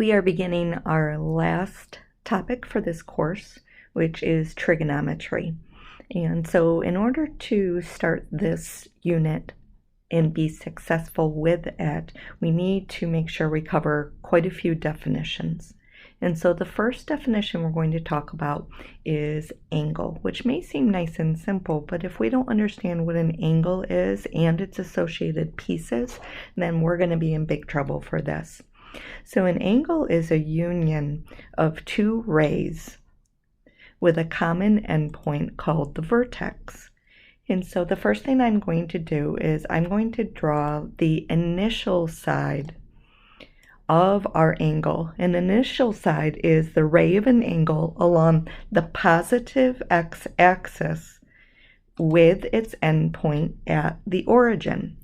We are beginning our last topic for this course, which is trigonometry. And so in order to start this unit and be successful with it, we need to make sure we cover quite a few definitions. And so the first definition we're going to talk about is angle, which may seem nice and simple, but if we don't understand what an angle is and its associated pieces, then we're going to be in big trouble for this. So an angle is a union of two rays with a common endpoint called the vertex. And so the first thing I'm going to do is I'm going to draw the initial side of our angle. An initial side is the ray of an angle along the positive x-axis with its endpoint at the origin.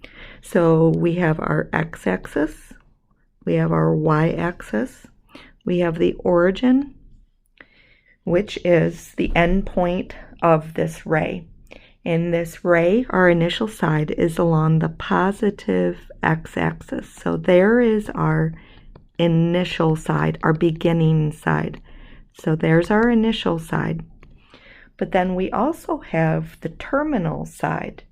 So we have our x-axis, we have our y-axis, we have the origin, which is the endpoint of this ray. And this ray, our initial side, is along the positive x-axis. So there is our initial side, our beginning side. So there's our initial side. But then we also have the terminal side.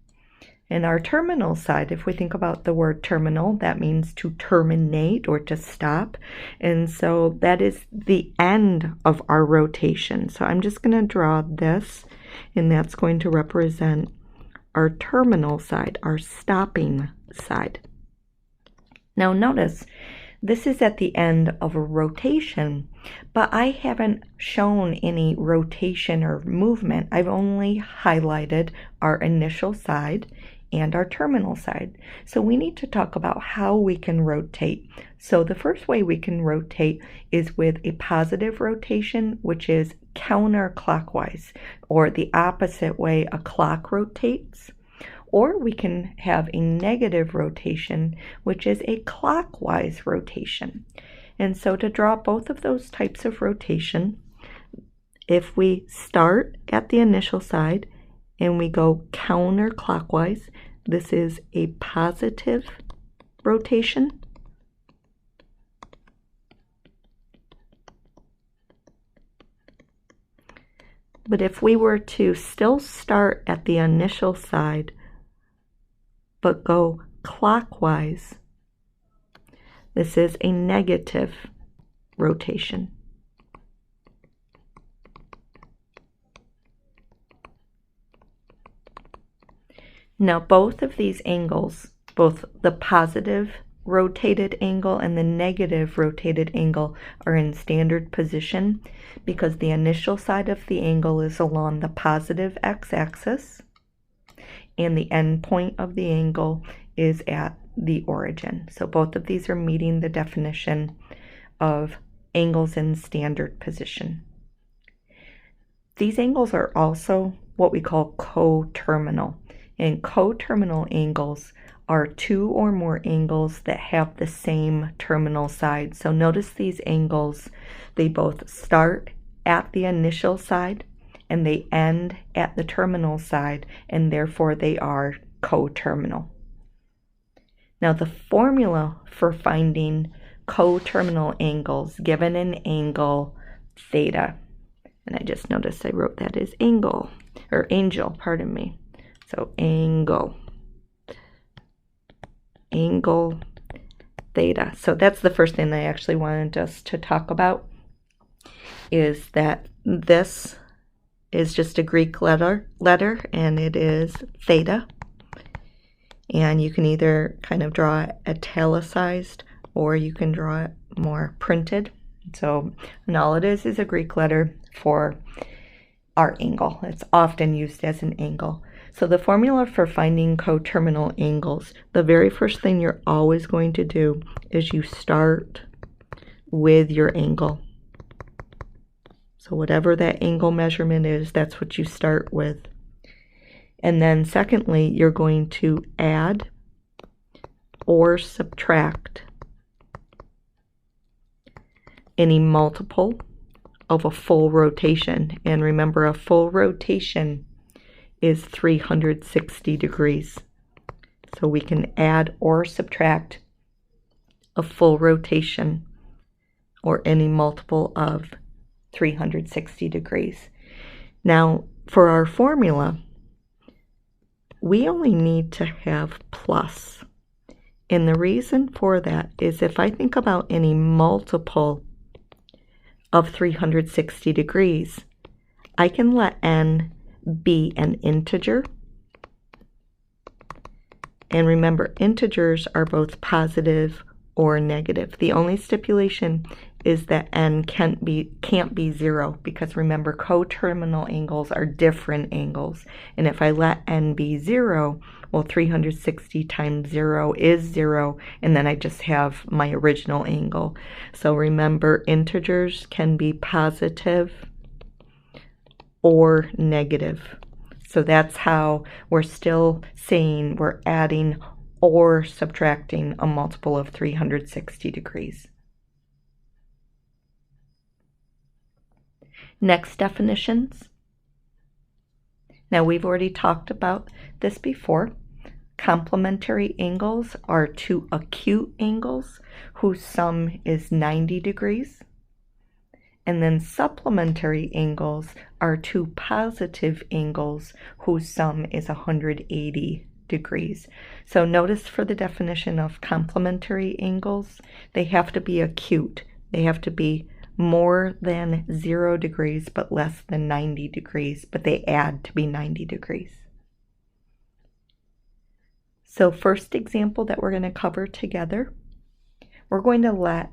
And our terminal side, if we think about the word terminal, that means to terminate or to stop. And so that is the end of our rotation. So I'm just going to draw this, and that's going to represent our terminal side, our stopping side. Now notice, this is at the end of a rotation, but I haven't shown any rotation or movement. I've only highlighted our initial side and our terminal side. So we need to talk about how we can rotate. So the first way we can rotate is with a positive rotation, which is counterclockwise, or the opposite way a clock rotates. Or we can have a negative rotation, which is a clockwise rotation. And so to draw both of those types of rotation, if we start at the initial side and we go counterclockwise, this is a positive rotation. But if we were to still start at the initial side but go clockwise, this is a negative rotation. Now both of these angles, both the positive rotated angle and the negative rotated angle, are in standard position because the initial side of the angle is along the positive x-axis and the end point of the angle is at the origin. So both of these are meeting the definition of angles in standard position. These angles are also what we call coterminal. And coterminal angles are two or more angles that have the same terminal side. So notice these angles, they both start at the initial side and they end at the terminal side, and therefore they are coterminal. Now the formula for finding coterminal angles, given an angle theta, and I just noticed I wrote that as angle, or angel, pardon me. So angle theta. So that's the first thing I actually wanted us to talk about, is that this is just a Greek letter and it is theta. And you can either kind of draw it italicized or you can draw it more printed. So, and all it is a Greek letter for our angle. It's often used as an angle. So the formula for finding coterminal angles, the very first thing you're always going to do is you start with your angle. So whatever that angle measurement is, that's what you start with. And then secondly, you're going to add or subtract any multiple of a full rotation. And remember, a full rotation is 360 degrees. So we can add or subtract a full rotation or any multiple of 360 degrees. Now, for our formula, we only need to have plus. And the reason for that is if I think about any multiple of 360 degrees, I can let n be an integer. And remember, integers are both positive or negative. The only stipulation is that n can't be 0, because remember, coterminal angles are different angles. And if I let n be 0, well, 360 times 0 is 0, and then I just have my original angle. So remember, integers can be positive or negative. So that's how we're still saying we're adding or subtracting a multiple of 360 degrees. Next, definitions. Now, we've already talked about this before. Complementary angles are two acute angles whose sum is 90 degrees. And then supplementary angles are two positive angles whose sum is 180 degrees. So notice for the definition of complementary angles, they have to be acute. They have to be more than 0 degrees but less than 90 degrees, but they add to be 90 degrees. So first example that we're going to cover together, we're going to let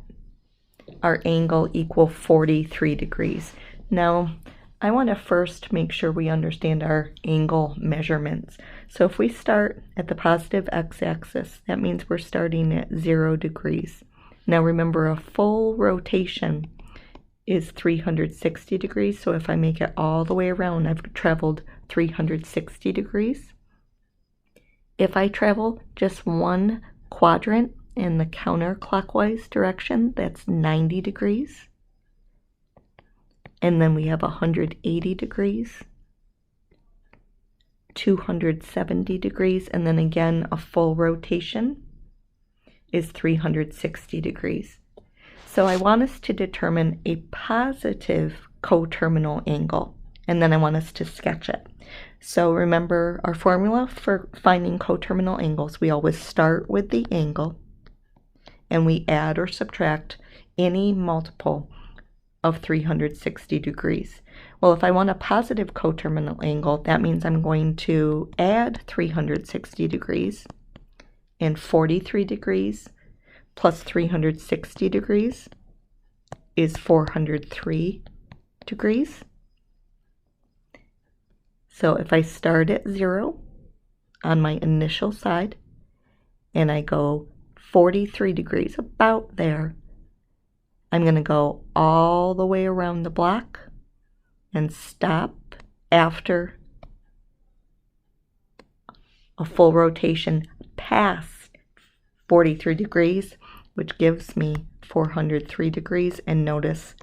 our angle equal 43 degrees. Now, I want to first make sure we understand our angle measurements. So if we start at the positive x-axis, that means we're starting at 0 degrees. Now remember, a full rotation is 360 degrees, so if I make it all the way around, I've traveled 360 degrees. If I travel just one quadrant in the counterclockwise direction, that's 90 degrees. And then we have 180 degrees, 270 degrees, and then again a full rotation is 360 degrees. So I want us to determine a positive coterminal angle, and then I want us to sketch it. So remember our formula for finding coterminal angles, we always start with the angle, and we add or subtract any multiple of 360 degrees. Well, if I want a positive coterminal angle, that means I'm going to add 360 degrees, and 43 degrees plus 360 degrees is 403 degrees. So if I start at 0 on my initial side, and I go 43 degrees, about there, I'm going to go all the way around the block and stop after a full rotation past 43 degrees, which gives me 403 degrees, and notice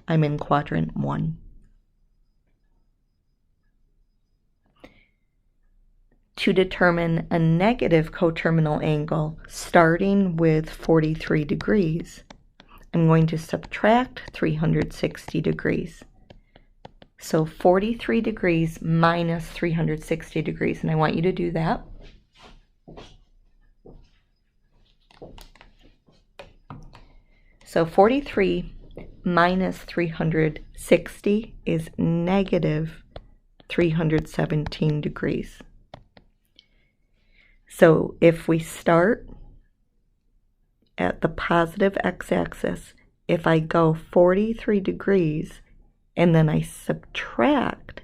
I'm in quadrant 1. To determine a negative coterminal angle starting with 43 degrees, I'm going to subtract 360 degrees. So 43 degrees minus 360 degrees, and I want you to do that. So 43 minus 360 is negative 317 degrees. So if we start at the positive x-axis, if I go 43 degrees and then I subtract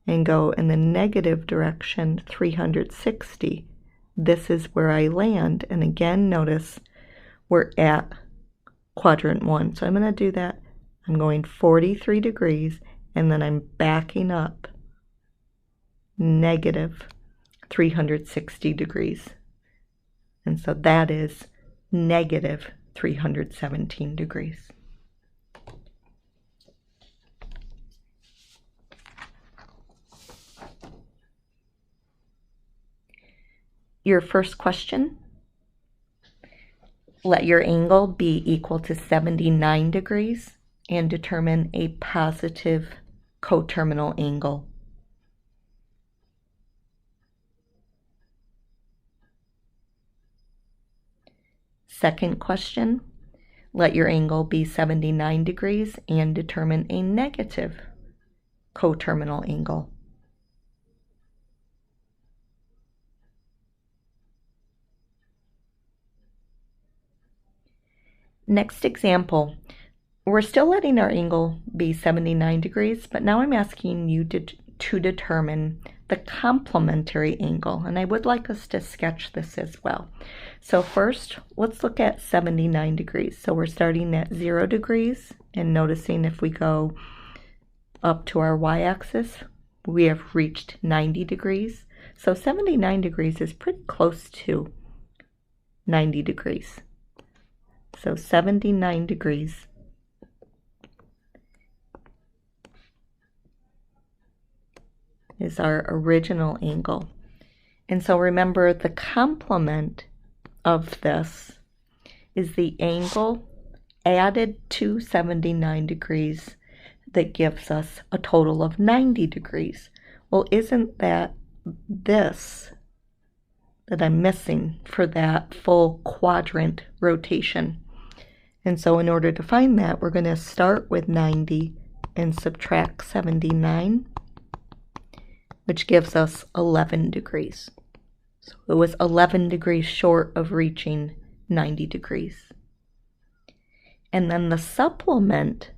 and go in the negative direction 360, this is where I land. And again, notice we're at quadrant 1. So I'm going to do that. I'm going 43 degrees and then I'm backing up negative 360 degrees. And so that is negative 317 degrees. Your first question, Let your angle be equal to 79 degrees and determine a positive coterminal angle. Second question, let your angle be 79 degrees and determine a negative coterminal angle. Next example, we're still letting our angle be 79 degrees, but now I'm asking you to determine the complementary angle, and I would like us to sketch this as well. So first, let's look at 79 degrees. So we're starting at 0 degrees, and noticing if we go up to our y-axis, we have reached 90 degrees. So 79 degrees is pretty close to 90 degrees. So 79 degrees is our original angle. And so remember, the complement of this is the angle added to 79 degrees that gives us a total of 90 degrees. Well, isn't that this that I'm missing for that full quadrant rotation? And so in order to find that, we're going to start with 90 and subtract 79, which gives us 11 degrees. So it was 11 degrees short of reaching 90 degrees. And then the supplement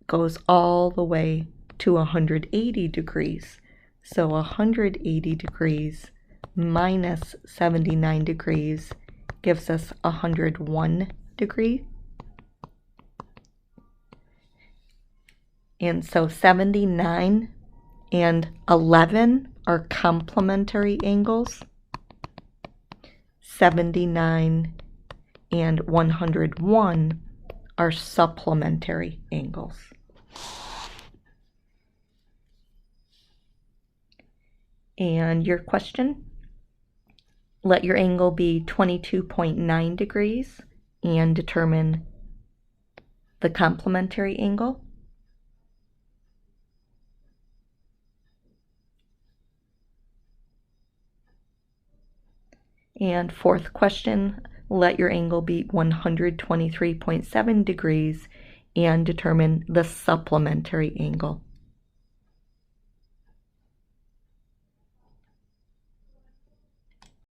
goes all the way to 180 degrees. So 180 degrees minus 79 degrees gives us 101 degrees. And so 79 and 11 are complementary angles. 79 and 101 are supplementary angles. And your question? Let your angle be 22.9 degrees and determine the complementary angle. And fourth question, let your angle be 123.7 degrees and determine the supplementary angle.